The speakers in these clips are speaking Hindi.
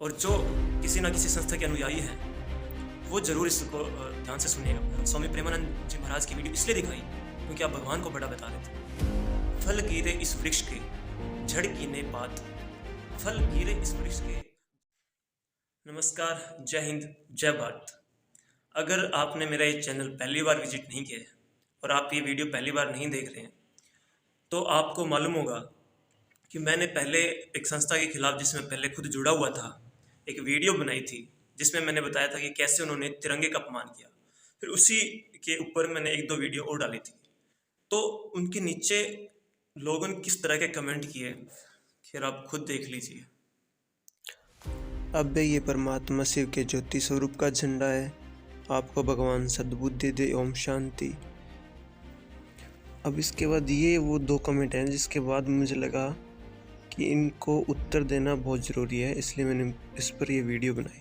और जो किसी न किसी संस्था के अनुयायी हैं, वो ज़रूर इसको ध्यान से सुनिएगा। स्वामी प्रेमानंद जी महाराज की वीडियो इसलिए दिखाई क्योंकि आप भगवान को बड़ा बता रहे थे। फल गिरे इस वृक्ष के, झड़ कीने पात, फल गिरे इस वृक्ष के। नमस्कार, जय हिंद, जय भारत। अगर आपने मेरा ये चैनल पहली बार विजिट नहीं किया है और आप ये वीडियो पहली बार नहीं देख रहे हैं, तो आपको मालूम होगा कि मैंने पहले एक संस्था के खिलाफ, जिसमें पहले खुद जुड़ा हुआ था, एक वीडियो बनाई थी जिसमें मैंने बताया था कि कैसे उन्होंने तिरंगे का अपमान किया। फिर उसी के ऊपर मैंने एक दो वीडियो और डाली थी, तो उनके नीचे लोगों ने किस तरह के कमेंट किए, खैर आप खुद देख लीजिए। अब ये परमात्मा शिव के ज्योति स्वरूप का झंडा है। आपको भगवान सद्बुद्धि दे, ओम शांति। अब इसके बाद ये वो दो कमेंट हैं जिसके बाद मुझे लगा कि इनको उत्तर देना बहुत ज़रूरी है, इसलिए मैंने इस पर ये वीडियो बनाई।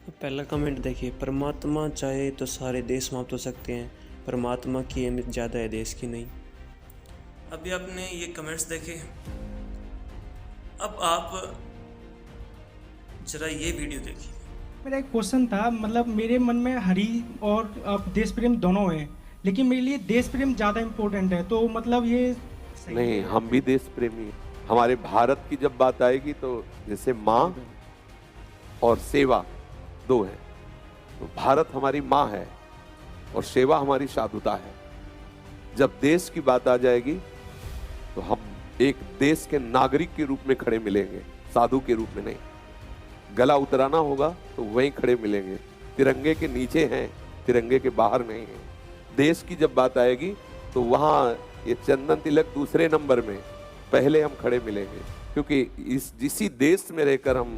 अब पहला कमेंट देखिए, परमात्मा चाहे तो सारे देश समाप्त हो सकते हैं, परमात्मा की अहमियत ज़्यादा है देश की नहीं। अभी आपने ये कमेंट्स देखे, अब आप जरा ये वीडियो देखिए। मेरा एक क्वेश्चन था, मतलब मेरे मन में हरि और देश प्रेम दोनों हैं, लेकिन मेरे लिए देश प्रेम ज़्यादा इम्पोर्टेंट है, तो मतलब ये सही नहीं, है? हम भी देश प्रेमी हैं। हमारे भारत की जब बात आएगी तो जैसे माँ और सेवा दो हैं, तो भारत हमारी माँ है और सेवा हमारी साधुता है। जब देश की बात आ जाएगी तो हम एक देश के नागरिक के रूप में खड़े मिलेंगे, साधु के रूप में नहीं। गला उतराना होगा तो वहीं खड़े मिलेंगे, तिरंगे के नीचे हैं, तिरंगे के बाहर नहीं है। देश की जब बात आएगी तो वहाँ ये चंदन तिलक दूसरे नंबर में, पहले हम खड़े मिलेंगे, क्योंकि इसी देश में रहकर हम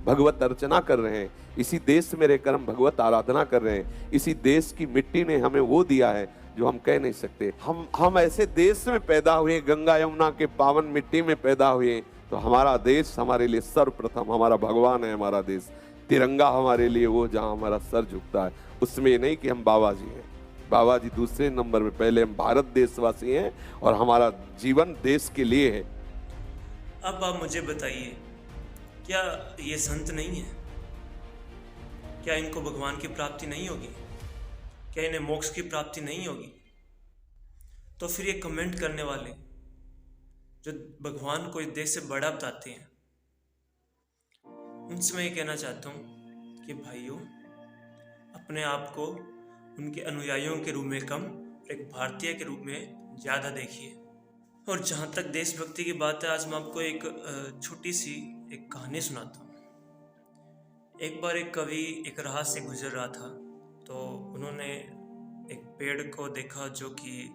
भगवत अर्चना कर रहे हैं, इसी देश में रहकर हम भगवत आराधना कर रहे हैं। इसी देश की मिट्टी ने हमें वो दिया है जो हम कह नहीं सकते। हम ऐसे देश में पैदा हुए, गंगा यमुना के पावन मिट्टी में पैदा हुए, तो हमारा देश हमारे लिए सर्वप्रथम, हमारा भगवान है हमारा देश। तिरंगा हमारे लिए वो जहाँ हमारा सर झुकता है, उसमें ये नहीं कि हम बाबा जी हैं। बाबा जी दूसरे नंबर में, पहले हम भारत देशवासी हैं और हमारा जीवन देश के लिए है। अब आप मुझे बताइए, क्या ये संत नहीं है? क्या इनको भगवान की प्राप्ति नहीं होगी? क्या इन्हें मोक्ष की प्राप्ति नहीं होगी? तो फिर ये कमेंट करने वाले जो भगवान को इस देश से बड़ा बताते हैं, उनसे मैं ये कहना चाहता हूँ कि भाइयों, अपने आप को उनके अनुयायियों के रूप में कम, एक भारतीय के रूप में ज़्यादा देखिए। और जहाँ तक देशभक्ति की बात है, आज मैं आपको एक छोटी सी एक कहानी सुनाता हूँ। एक बार एक कवि एक राह से गुजर रहा था, तो उन्होंने एक पेड़ को देखा जो कि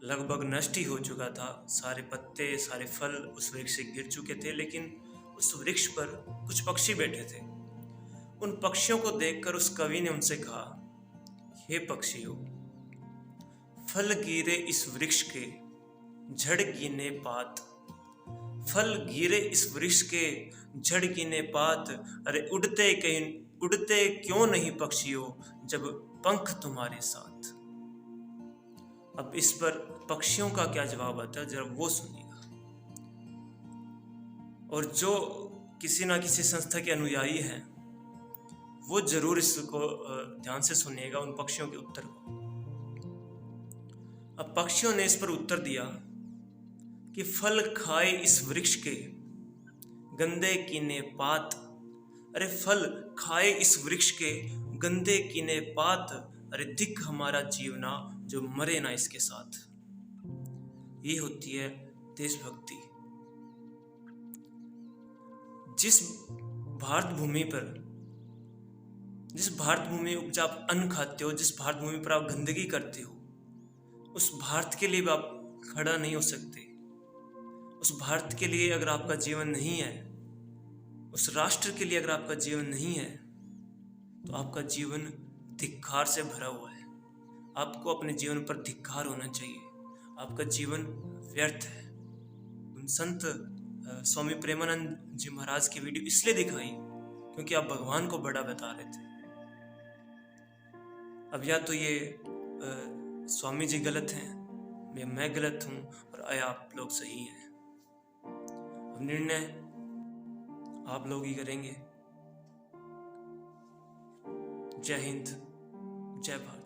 लगभग नष्ट ही हो चुका था। सारे पत्ते, सारे फल उस वृक्ष से गिर चुके थे, लेकिन उस वृक्ष पर कुछ पक्षी बैठे थे। उन पक्षियों को देखकर उस कवि ने उनसे कहा, हे पक्षियों, फल गिरे इस वृक्ष के, झड़ गिने पात, फल गिरे इस वृक्ष के, झड़ गिने पात। अरे उड़ते क्यों नहीं पक्षियों, जब पंख तुम्हारे साथ। अब इस पर पक्षियों का क्या जवाब आता है, जरा वो सुनिएगा। और जो किसी ना किसी संस्था के अनुयायी हैं, वो जरूर इसको ध्यान से सुनिएगा, उन पक्षियों के उत्तर को। अब पक्षियों ने इस पर उत्तर दिया कि फल खाए इस वृक्ष के, गंदे कीने पात। अरे फल खाए इस वृक्ष के, गंदे कीने पात। अरे दिख हमारा जीवना, जो मरे ना इसके साथ। ये होती है देशभक्ति। जिस भारत भूमि में उपजा आप अन्न खाते हो, जिस भारत भूमि पर आप गंदगी करते हो, उस भारत के लिए भी आप खड़ा नहीं हो सकते। उस भारत के लिए अगर आपका जीवन नहीं है, उस राष्ट्र के लिए अगर आपका जीवन नहीं है, तो आपका जीवन धिक्कार से भरा हुआ है। आपको अपने जीवन पर धिक्कार होना चाहिए। आपका जीवन व्यर्थ है। उन संत स्वामी प्रेमानंद जी महाराज की वीडियो इसलिए दिखाई क्योंकि आप भगवान को बड़ा बता रहे थे। अब या तो ये स्वामी जी गलत हैं, या मैं गलत हूँ, और या आप लोग सही हैं। अब निर्णय आप लोग ही करेंगे। जय हिंद, जय भारत।